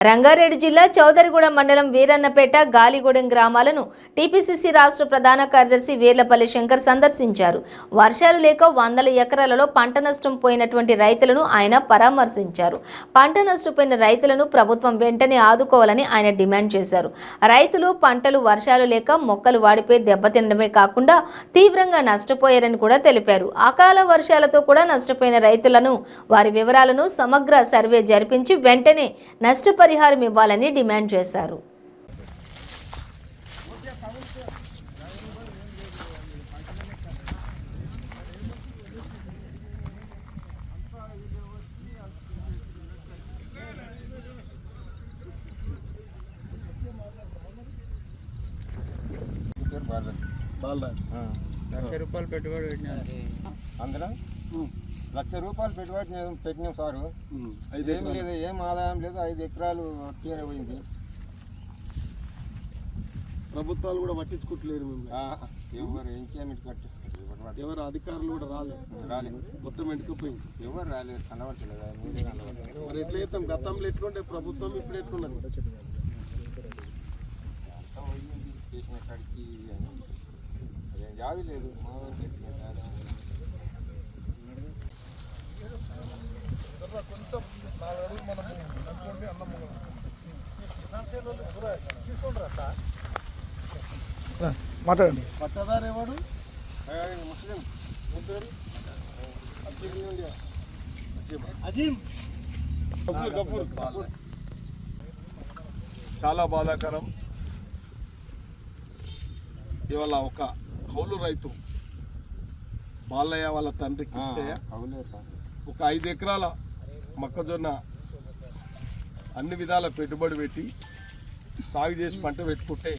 రంగారెడ్డి జిల్లా చౌదరిగూడ మండలం వీరన్నపేట గాలిగూడెం గ్రామాలను టీపీసీసీ రాష్ట్ర ప్రధాన కార్యదర్శి వీర్లపల్లి శంకర్ సందర్శించారు. వర్షాలు లేక వందల ఎకరాలలో పంట నష్టం పోయినటువంటి రైతులను ఆయన పరామర్శించారు. పంట నష్టపోయిన రైతులను ప్రభుత్వం వెంటనే ఆదుకోవాలని ఆయన డిమాండ్ చేశారు. రైతులు పంటలు వర్షాలు లేక మొక్కలు వాడిపోయి దెబ్బతినడమే కాకుండా తీవ్రంగా నష్టపోయారని కూడా తెలిపారు. అకాల వర్షాలతో కూడా నష్టపోయిన రైతులను వారి వివరాలను సమగ్ర సర్వే జరిపించి వెంటనే నష్టపరిహారం ఇవ్వాలని డిమాండ్ చేశారు. లక్ష రూపాయలు పెట్టుబడి పెట్టినాం సారు. ఏం లేదు, ఏం ఆదాయం లేదు. 5 ఎకరాలు తీరే పోయింది. ప్రభుత్వాలు కూడా పట్టించుకోవట్లేరు. ఎవరు ఇంకేమిటి పట్టించుకోలేదు. ఎవరు అధికారులు కూడా రాలేదు. మొత్తం ఎండుకుపోయింది. ఎవరు రాలేదు, కనబడలేదు. మరి ఎట్లా చేస్తాం? గతంలో ఎట్లుంటే ప్రభుత్వం ఇప్పుడు ఎట్లున్నది? చేసిన కాడికి అదేం జాది లేదు. మా మాట్లాడండి. పట్టదారు ఎవడు? ముస్లిం చాలా బాధాకరం. ఇవాళ ఒక కౌలు రైతు బాలయ్య వాళ్ళ తండ్రి కృష్ణయ్య ఒక 5 ఎకరాల మొక్కజొన్న అన్ని విధాల పెట్టుబడి పెట్టి సాగు చేసి పంట పెట్టుకుంటే